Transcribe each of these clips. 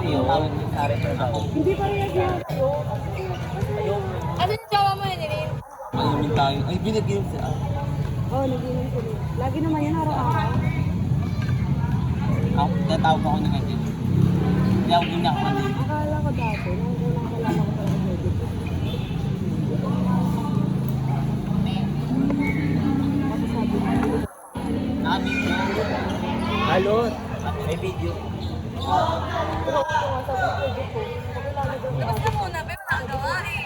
yun. Hindi pa rin yun. Ano yung jawa mo yun, Erin? Mayamin tayo. Ay, binigyan siya. Oo, naginom sila. Lagi naman yan araw-araw. Ako, natawag ako na kasi. Hindi ako ginakaman. Akala ko dati, nung unang kalaman ko talaga pwede. Kasi sabi mo, Naka-video. Halo. May video. pero ito nga sabi pwede po. Pakilala daw na. Basta muna, may magagawa eh.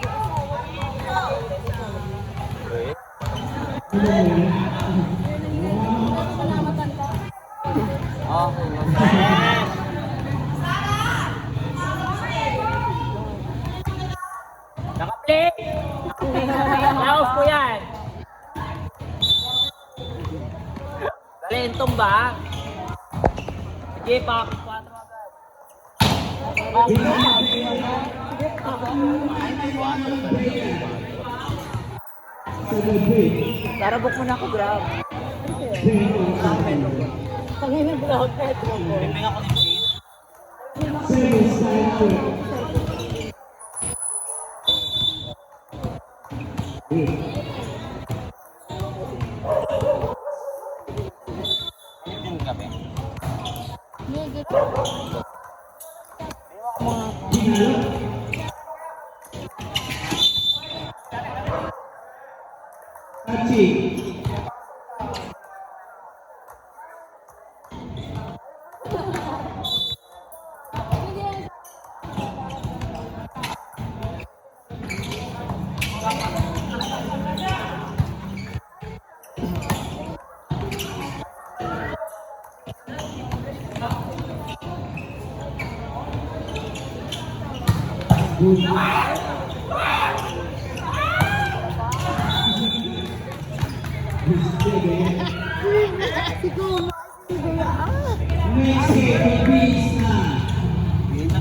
Salamatan ka. Oh. Naka-play! Laos ko yan! Talentong ba? Sige, pak 4 agad. Tara, book mo na ako, grab. Pangina block, Petro ko. Piping ako ni Pin. Ano yung kape?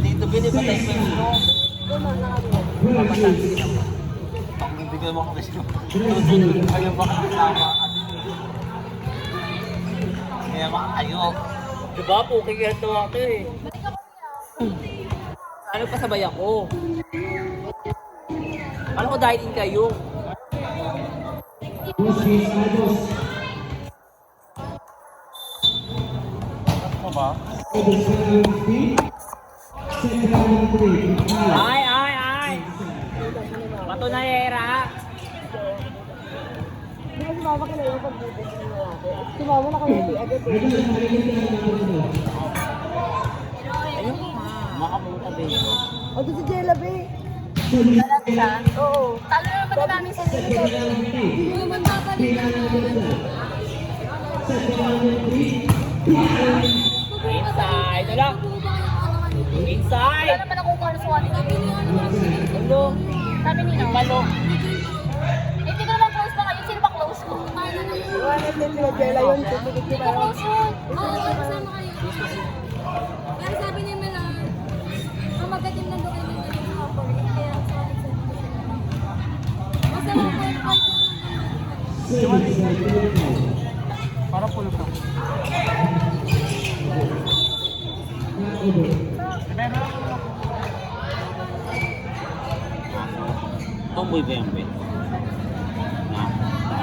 Dito pinipatay pa yun. Ang bibigyan mo kasi tutunin kayo baka kasama. Kaya baka kayo. Diba, puking yan to ako eh. Ano pa sabay ako? Alam ko dahil din kayo. Ano ba? Ay, ay, ay! Patunayera! Hindi kasi mama kilala pag bubos na natin. Si mama nakangiti agad eh. Ayun nga. Makapunta ba yun? O, doon si Jella, be. Talanta. Oo. Talo naman na namin sa nilo. Hindi naman babalikan na. Inside! Ano lang? Wala Inside! naman akong kung ano sa ating Ano? Sabi nila. Palo. Hindi ko naman close pa kayo. Sino ba close ko? Iwan natin si Jella yun. Tutulit si Mama. Close yun. Oo, kasama kayo. Pero sabi niya na ang magating lang doon kayo ng ganun sa kapag. Kaya sabi sa basta lang po Para pulot ako. Tomboy ba yan, Ben? Na?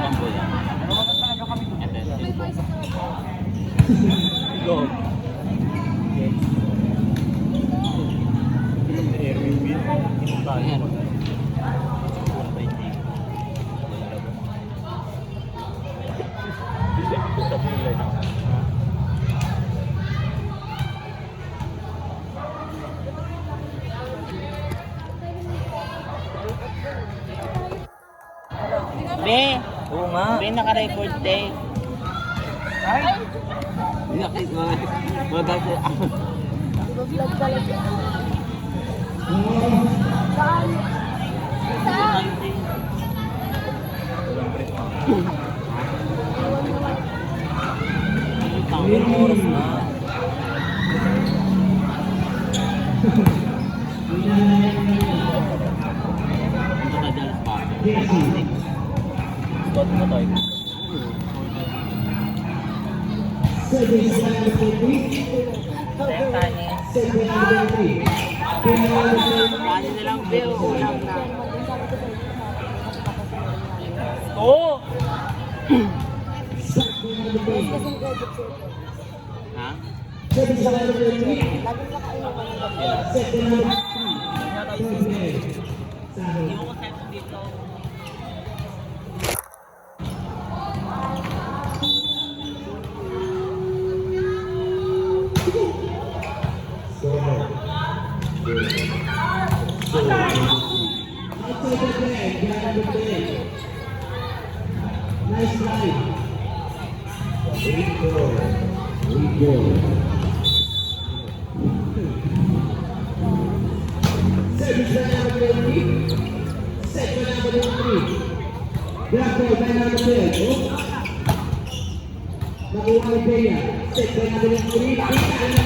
Tomboy yan. Go. Ayan. Be, Oo nga. Be, naka-record day. Ay! Magagawa ako. Vlog pala siya. Ilang oras na. Ito ka Dallas pa. Spot mo tayo. Tanis. Kanin na lang, Beo. Ulam na. Kaya naman din sabi ko sa inyo na nakapagpapasok na rin namin. Oo! Yes, kasing credit sir. Ha? Laging nakainuman ng gabi. Hindi mo ko set dito. Nice drive. Good goal. Service by number 20. Set by number 3. Grab ball by number 12. Nakuha ni Bea. Set by number 3. Pick by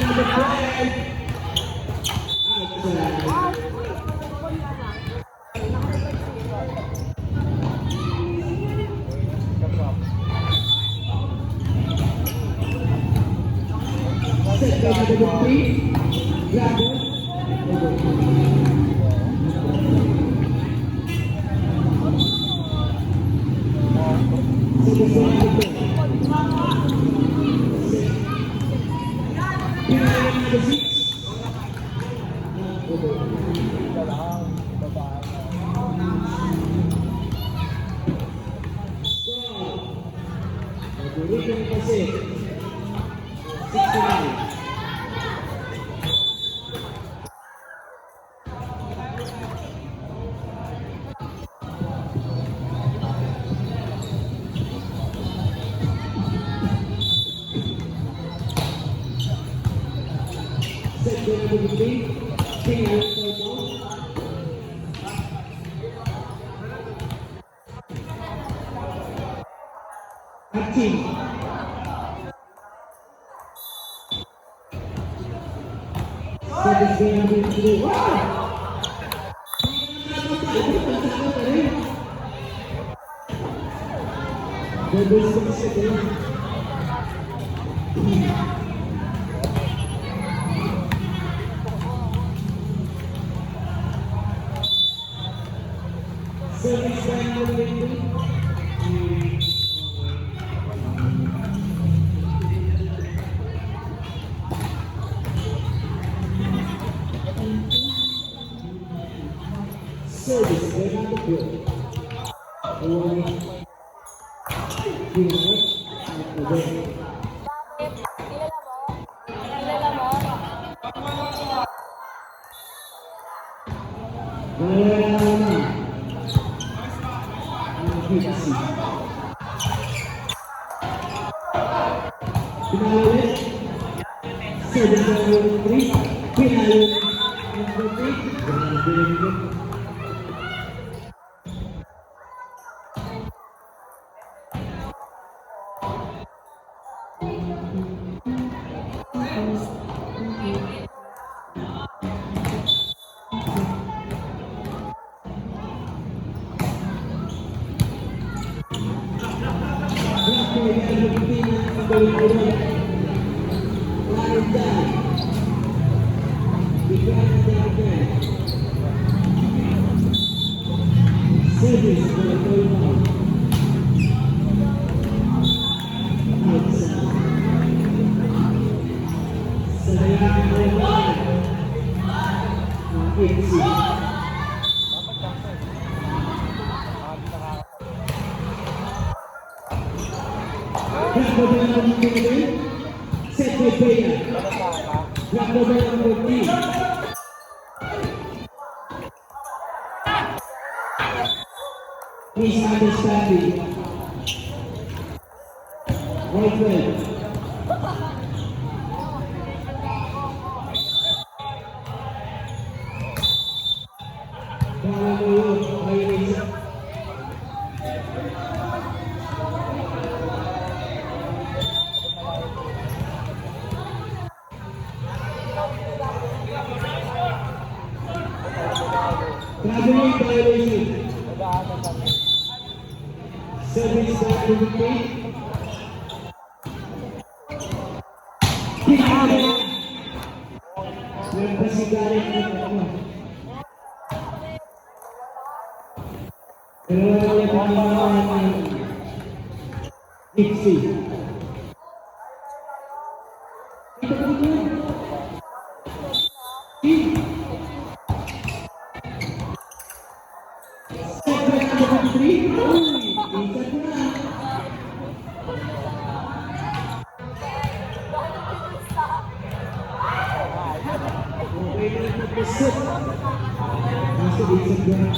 number 12. Outside. Set by number 3. Grab ball. Bakit? Kilala mo? Kilala mo? Set by Bea. Grab ball by number 3. Misunderstanding. Right way. Traveling violation. Service by number 3. Dalawa ulit ang ginawa ng Dixie. Ito po ito. Set by number 23. Uy, ikat mo na. Okay, nag-set. Nasa ikat mo na.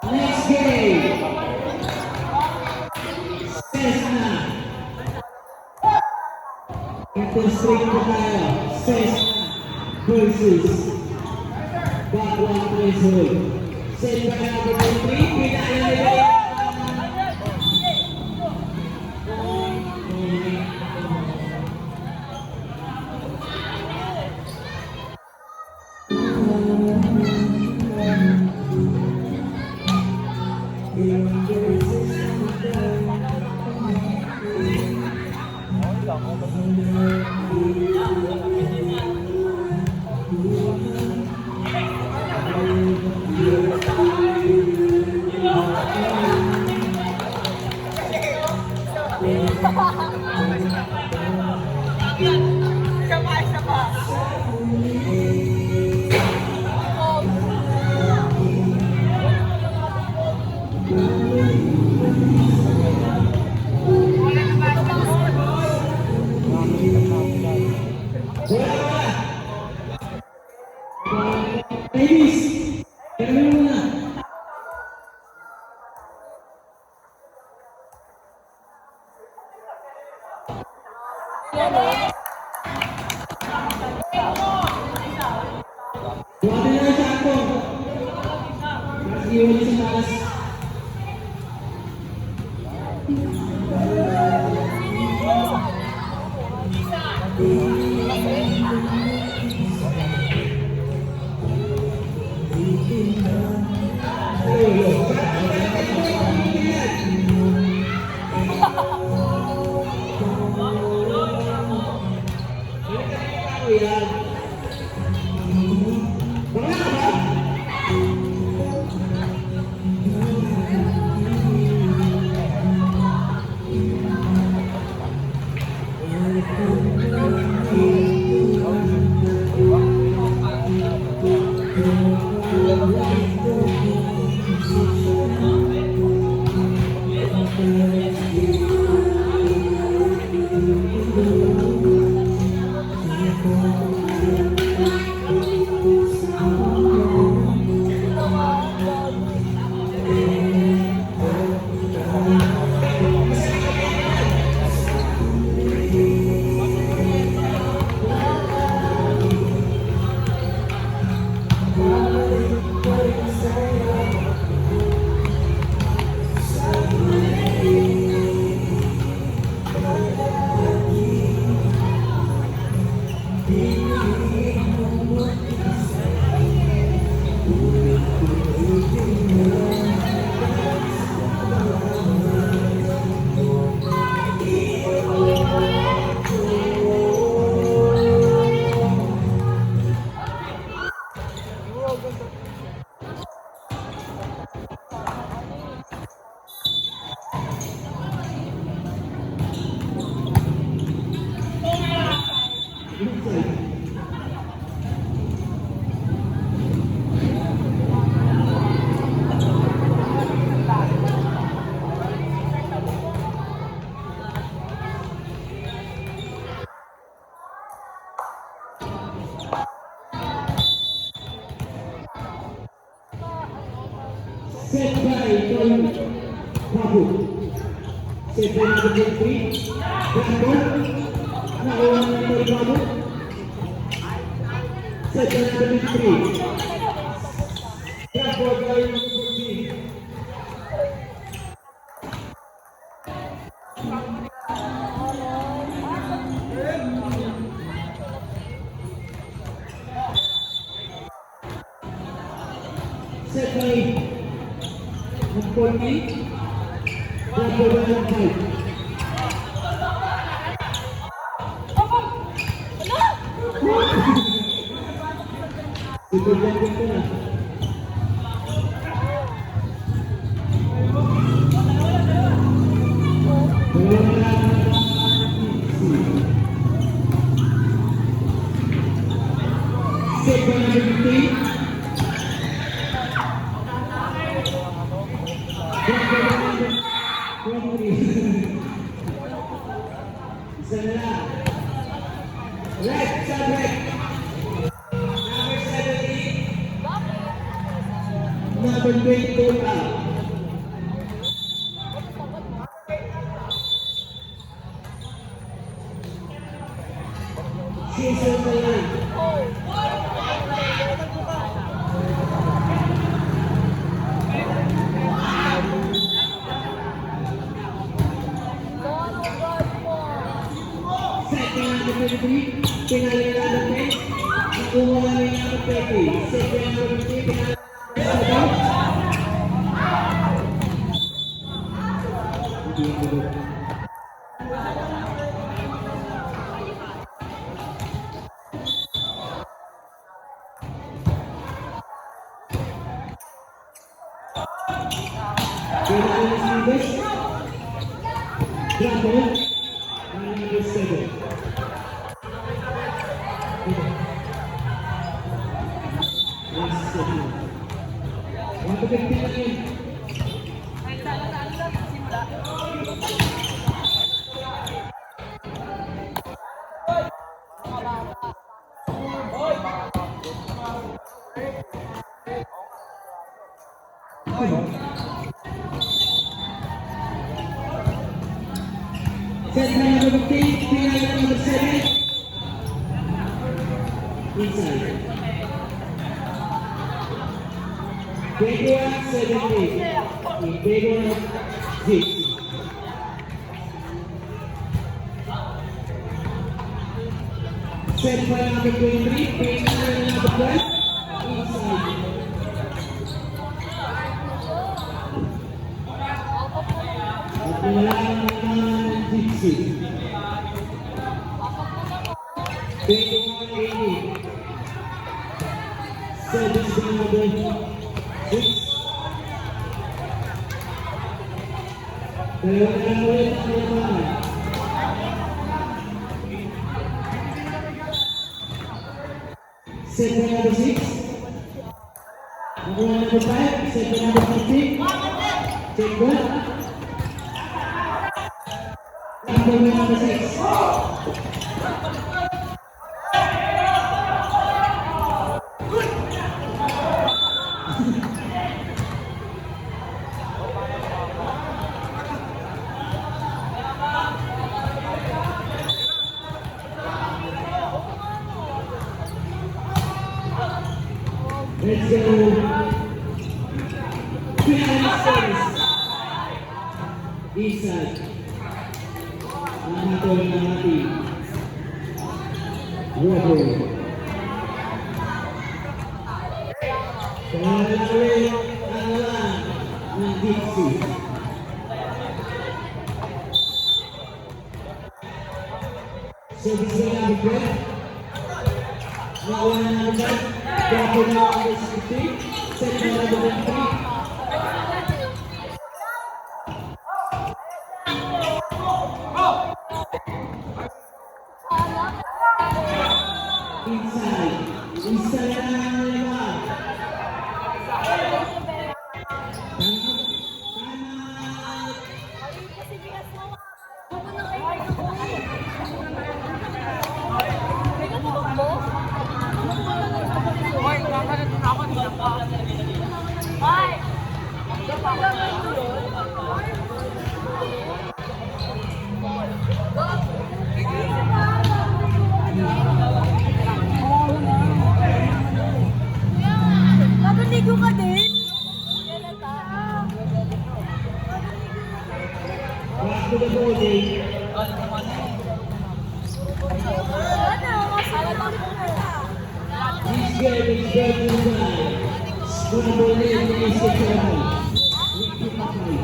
Next game. Cessna. Interstraight po tayo. Cessna versus Backward Threshold. Set by number 23. Pinakailangan. Ladies, ganun muna. Buhatin na sa ako. Mas iwan sa taas. Set by Tony Babu. Set by number 23. Brandon. Nakuha na Tony Babu. Set by number 23. Brandon by number 14. Set by number 40. Brandon by number 5. Ikut yang kita. Number 24 out. She's on the line. Second number 23, pinali na natin. Nakuha na yung number 30. Second number 23, pinali na Set by number 15, pinali na number 7. Inside. 21-17. In favor of Zeke. Set by number 23, pinali na number 12. Inside. At wala naman Dixie. 21-18. Service by number 6. Dalawa na ulit ang laban. Set by number 6. Nakuha number 5. Set by number 15. Check good. Number 6. Let's go. Final service. Inside. Namatol na natin. Water. Kalawin ang lang ng Dixie. Service na namin po. Nakuha na namin po. Gapo na ang 60. Set na namin 3. Inside na ang laban. Ah! Back to the bowling. This game is brought to you by Scrabble Name is the channel. Ricky Macay.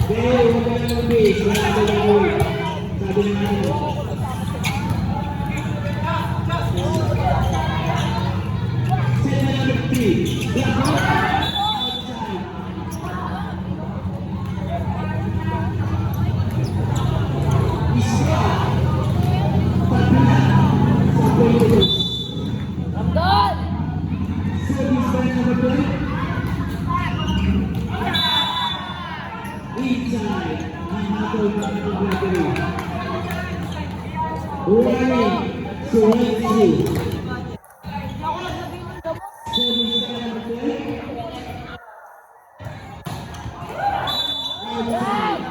Dahil huwag ka naman base, wala ka lang gawin. Sabi naman ito. Set na number 3. Black Rock. Outside. Isa. Pagpila. Sa players. Service by number 12. Inside, Mahato Gregory. Running, Surenzi. Service by number 12. Outside.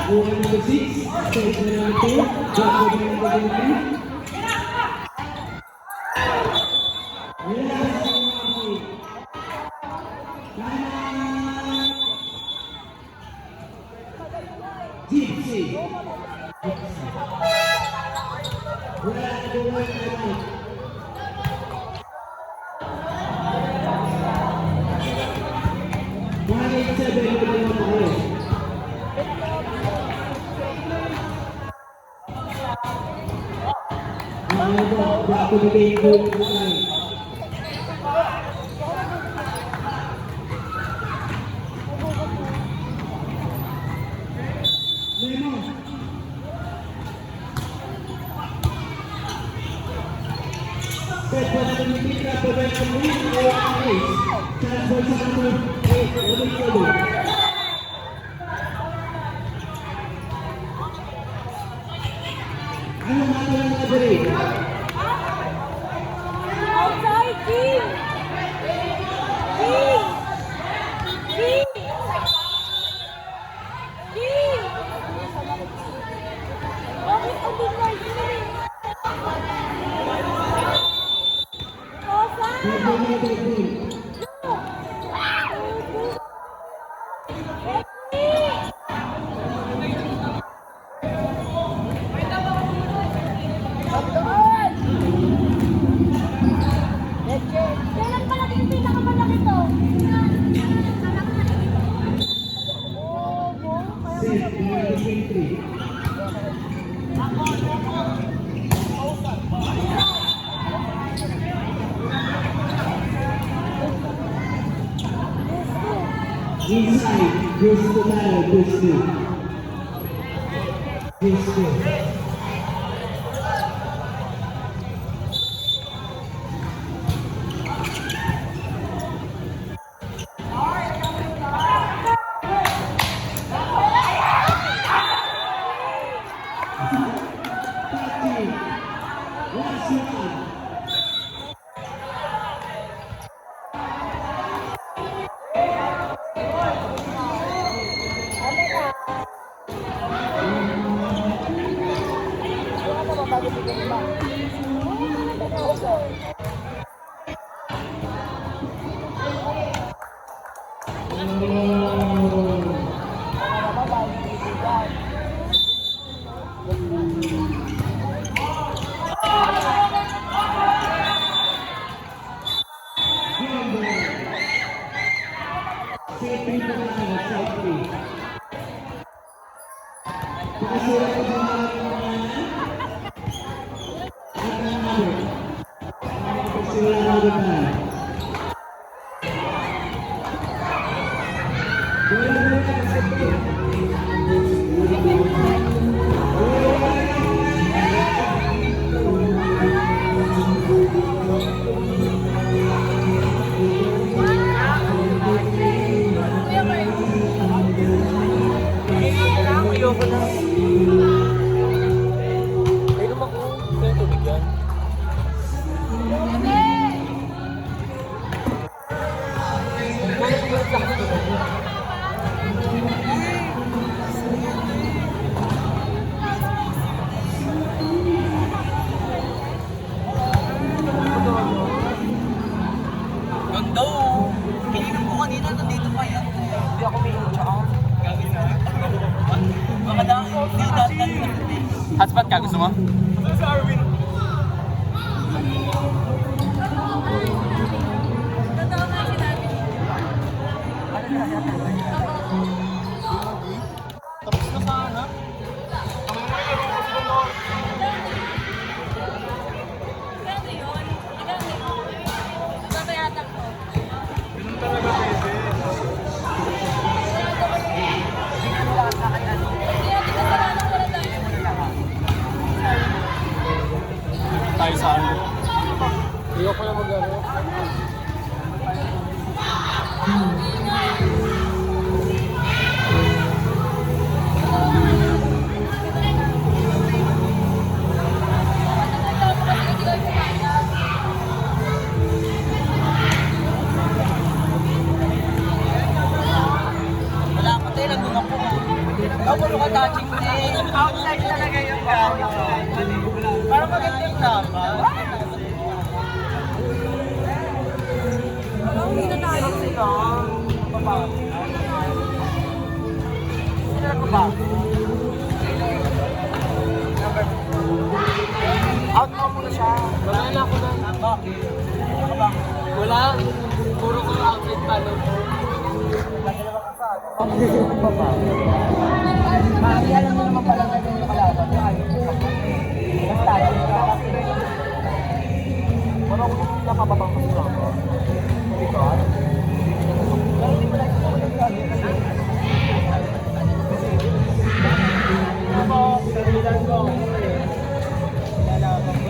Bowling number 6, stage number 2, drop the number 3. Last one. Gypsy. Wala na one out. One eight seven to the one. Back to the game, goal line. Lemon. Set for the Nikita Prevention League, chance for number 8, Olympiado. Ano nga lang na break? Outside, King! King! King! King! Bakit ang bigay? Outside! Kailan pa natin yung pinakamalaki to? Set number 23. Inside, goes to Lalo, goes to. Goes to. Last one. Safety pa lang, safety. Pakasura ko sa mga at ang number. Pakasura ko sa mga. Wala mo na safety. Ayoko na. Ayoko ako. Kaya tubig yan. mo? Totoo nga sinabi niya. Tapos na sana. Gano'n yun? Babayatak ko. Kaya pinasalanan ko na tayo. Tayo sa ano? Ayoko na mag-ano. Wala ko tayo, nandun ako. Ako puro ka touching din. Outside talaga yung gamit. Parang maganda yung dapat. Hindi na tayo. Out na muna siya. Wala na ako na. Bakit? Wala. Puro ko outfit pa. No? Mami, alam mo naman pala na yung kalaban. Ayaw ko basta yung kasi. Parang kung nakababang ko sila ako. Hindi ko alam. Pero hindi ko lang ito kasi. Ako, pinilan ko. Lalaban ko.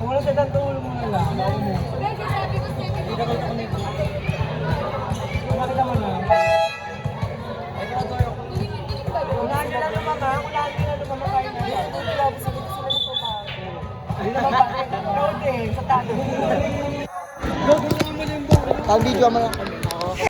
Wala sa tantulo mo na lang. Guys, sabi ko sa'yo. Nakita mo na. Wala nyo na lumama. Wala nyo na lumama kayo na. Grabe, sabi ko sila ng trabaho. Hindi naman bakit. Ikaw din, sa tayo. Video mo na.